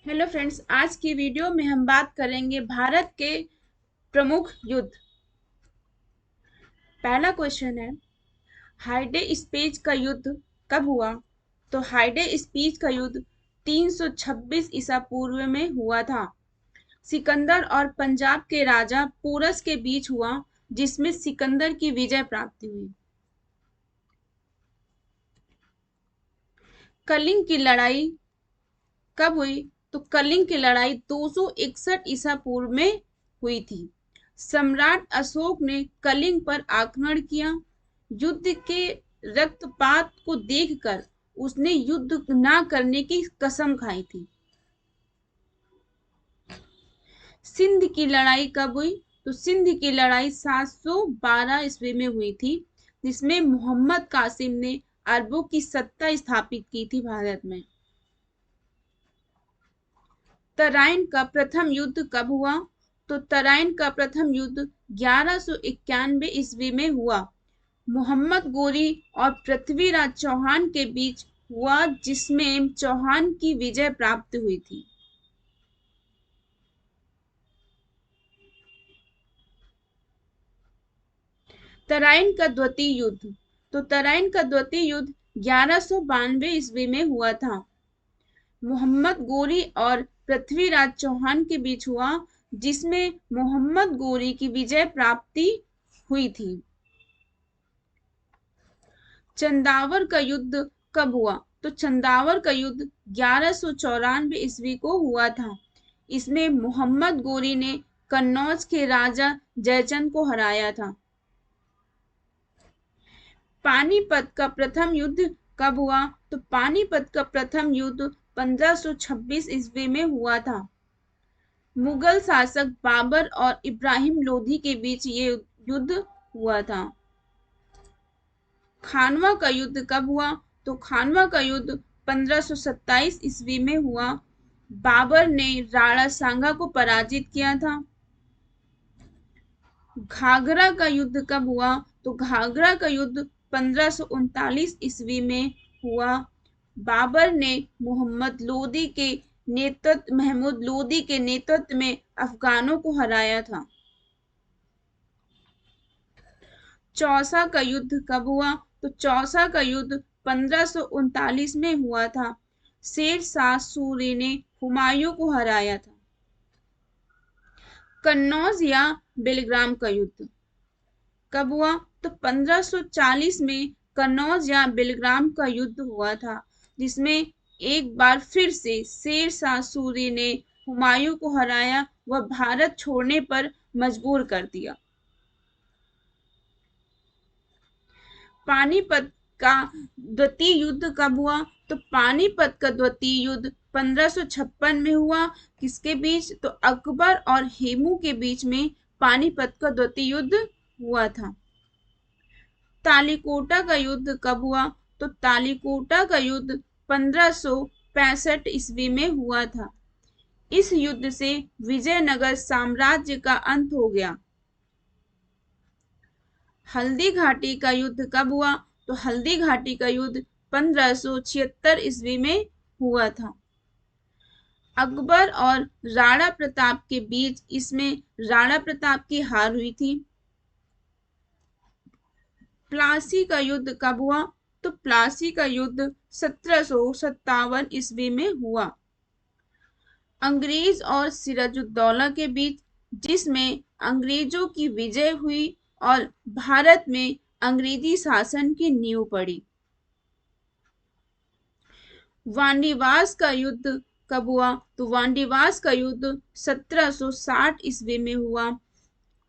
Hello friends, आज की video में हम बात करेंगे भारत के प्रमुख युद्ध। पहला क्वेश्चन है, हाइडे स्पीच का युद्ध कब हुआ? तो हाइडे स्पीच का युद्ध 326 ईसा पूर्व में हुआ था। सिकंदर और पंजाब के राजा पोरस के बीच हुआ, जिसमें सिकंदर की विजय प्राप्ति हुई। कलिंग की लड़ाई कब हुई? तो कलिंग की लड़ाई 261 ईसा पूर्व में हुई थी। सम्राट अशोक ने कलिंग पर आक्रमण किया। युद्ध के रक्तपात को देखकर उसने युद्ध न करने की कसम खाई थी। सिंध की लड़ाई कब हुई? तो सिंध की लड़ाई 712 ईस्वी में हुई थी, जिसमें मोहम्मद कासिम ने अरबों की सत्ता स्थापित की थी भारत में। तराइन का प्रथम युद्ध कब हुआ? तो तराइन का प्रथम युद्ध 1191 ईस्वी में हुआ। मोहम्मद गोरी और पृथ्वीराज चौहान के बीच हुआ, जिसमें चौहान की विजय प्राप्त हुई थी। तराइन का द्वितीय युद्ध, तो तराइन का द्वितीय युद्ध 1192 ईस्वी में हुआ था। मोहम्मद गोरी और पृथ्वीराज चौहान के बीच हुआ, जिसमें मोहम्मद गोरी की विजय प्राप्ति हुई थी। चंदावर का युद्ध कब हुआ? तो चंदावर का युद्ध 1194 ईस्वी को हुआ था। इसमें मोहम्मद गोरी ने कन्नौज के राजा जयचंद को हराया था। पानीपत का प्रथम युद्ध कब हुआ? तो पानीपत का प्रथम युद्ध 1526 ईस्वी में हुआ था। मुगल शासक बाबर और इब्राहिम लोधी के बीच ये युद्ध हुआ था। खानवा का युद्ध कब हुआ? तो खानवा का युद्ध 1527 ईस्वी में हुआ। बाबर ने राणा सांगा को पराजित किया था। घाघरा का युद्ध कब हुआ? तो घाघरा का युद्ध 1539 ईस्वी में हुआ। बाबर ने महमूद लोदी के नेतृत्व में अफगानों को हराया था। चौसा का युद्ध कब हुआ? तो चौसा का युद्ध 1539 में हुआ था। शेर शाह सूरी ने हुमायूं को हराया था। कन्नौज या बेलग्राम का युद्ध कब हुआ? तो 1540 में कन्नौज या बेलग्राम का युद्ध हुआ था, जिसमें एक बार फिर से शेर शाह सूरी ने हुमायूं को हराया व भारत छोड़ने पर मजबूर कर दिया। पानीपत का द्वितीय युद्ध कब हुआ? तो पानीपत का द्वितीय युद्ध 1556 में हुआ। किसके बीच? तो अकबर और हेमू के बीच में पानीपत का द्वितीय युद्ध हुआ था। तालीकोटा का युद्ध कब हुआ? तो तालीकोटा का युद्ध 1565 ईस्वी में हुआ था। इस युद्ध से विजयनगर साम्राज्य का अंत हो गया। हल्दी घाटी का युद्ध कब हुआ? तो हल्दी घाटी का युद्ध 1576 ईस्वी में हुआ था। अकबर और राणा प्रताप के बीच इसमें राणा प्रताप की हार हुई थी। प्लासी का युद्ध कब हुआ? तो प्लासी का युद्ध 1757 ईस्वी में हुआ। अंग्रेज और सिराजुद्दौला के बीच, जिसमें अंग्रेजों की विजय हुई और भारत में अंग्रेजी शासन की नींव पड़ी। वांडीवास का युद्ध कब हुआ? तो वांडीवास का युद्ध 1760 ईस्वी में हुआ।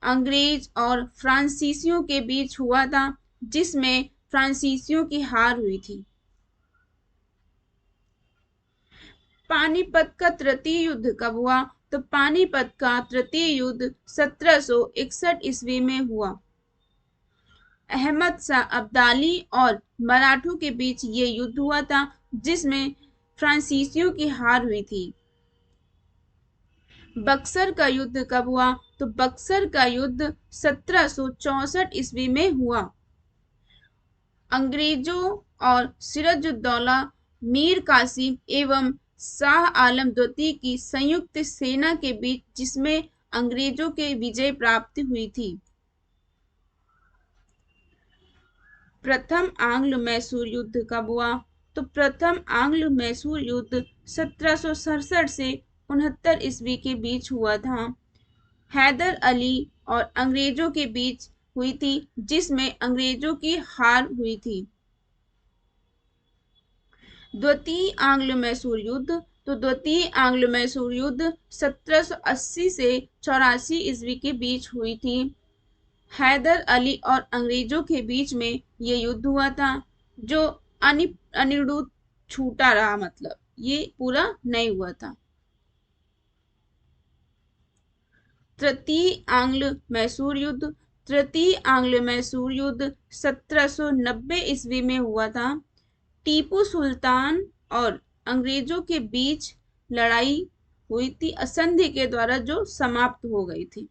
अंग्रेज और फ्रांसीसियों के बीच हुआ था, जिसमें फ्रांसीसियों की हार हुई थी। पानीपत का तृतीय युद्ध कब हुआ? तो पानीपत का तृतीय युद्ध 1761 ईस्वी में हुआ। अहमद शाह अब्दाली और मराठों के बीच ये युद्ध हुआ था, जिसमें फ्रांसीसियों की हार हुई थी। बक्सर का युद्ध कब हुआ? तो बक्सर का युद्ध 1764 ईस्वी में हुआ। अंग्रेजों और सिराजुद्दौला मीर कासिम एवं शाह आलम द्वितीय की संयुक्त सेना के बीच जिसमें अंग्रेजों के विजय प्राप्त हुई थी। प्रथम आंग्ल मैसूर युद्ध कब हुआ? तो प्रथम आंग्ल मैसूर युद्ध 1767 से 69 ईस्वी के बीच हुआ था। हैदर अली और अंग्रेजों के बीच हुई थी, जिसमें अंग्रेजों की हार हुई थी। द्वितीय आंग्ल मैसूर युद्ध, तो द्वितीय आंग्ल मैसूर युद्ध 1780 से 84 ईस्वी के बीच हुई थी। हैदर अली और अंग्रेजों के बीच में ये युद्ध हुआ था, जो अनिरुद्ध छूटा रहा, मतलब ये पूरा नहीं हुआ था। तृतीय आंग्ल मैसूर युद्ध, तृतीय आंग्ल मैसूर युद्ध 1790 ईस्वी में हुआ था। टीपू सुल्तान और अंग्रेजों के बीच लड़ाई हुई थी, असंधि के द्वारा जो समाप्त हो गई थी।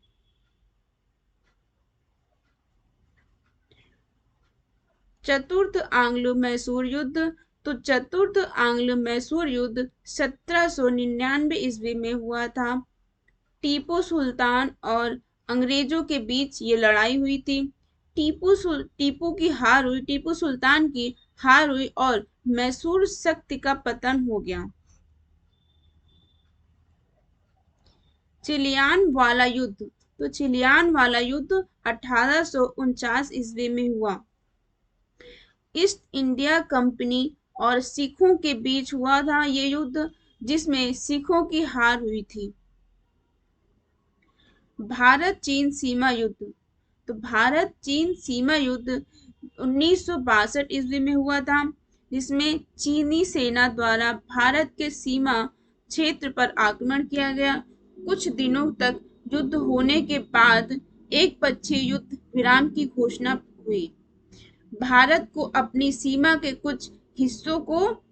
चतुर्थ आंग्ल मैसूर युद्ध, तो चतुर्थ आंग्ल मैसूर युद्ध 1799 ईस्वी में हुआ था। टीपू सुल्तान और अंग्रेजों के बीच ये लड़ाई हुई थी। टीपू सुल्तान की हार हुई और मैसूर शक्ति का पतन हो गया। चिलियान वाला युद्ध, तो चिलियान वाला युद्ध 1849 ईस्वी में हुआ। ईस्ट इंडिया कंपनी और सिखों के बीच हुआ था ये युद्ध, जिसमें सिखों की हार हुई थी। भारत चीन सीमा युद्ध, तो भारत चीन सीमा युद्ध 1962 ईस्वी में हुआ था, जिसमें चीनी सेना द्वारा भारत के सीमा क्षेत्र पर आक्रमण किया गया। कुछ दिनों तक युद्ध होने के बाद एक पक्षीय युद्ध विराम की घोषणा हुई। भारत को अपनी सीमा के कुछ हिस्सों को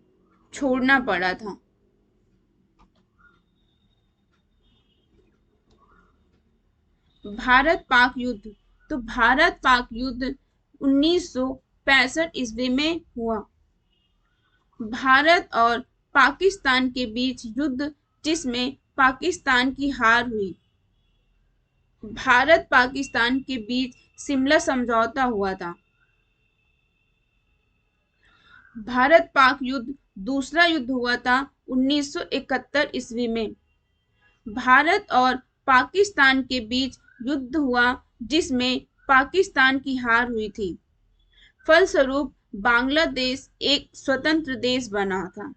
छोड़ना पड़ा था। भारत पाक युद्ध, तो भारत पाक युद्ध 1965 ईस्वी में हुआ। भारत और पाकिस्तान के बीच युद्ध, जिसमें पाकिस्तान की हार हुई। भारत पाकिस्तान के बीच शिमला समझौता हुआ था। भारत पाक युद्ध दूसरा युद्ध हुआ था 1971 ईस्वी में। भारत और पाकिस्तान के बीच युद्ध हुआ, जिसमें पाकिस्तान की हार हुई थी। फलस्वरूप बांग्लादेश एक स्वतंत्र देश बना था।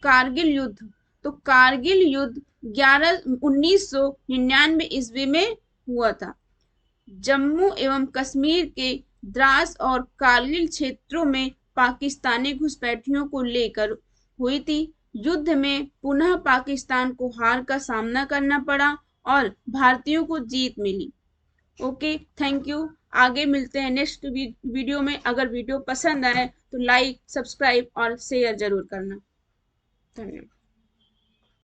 कारगिल युद्ध, तो कारगिल युद्ध 1999 ईस्वी में हुआ था। जम्मू एवं कश्मीर के द्रास और कारगिल क्षेत्रों में पाकिस्तानी घुसपैठियों को लेकर हुई थी। युद्ध में पुनः पाकिस्तान को हार का सामना करना पड़ा और भारतीयों को जीत मिली। Okay, thank you. आगे मिलते हैं नेक्स्ट वीडियो में। अगर वीडियो पसंद आए तो लाइक, सब्सक्राइब और शेयर जरूर करना। धन्यवाद।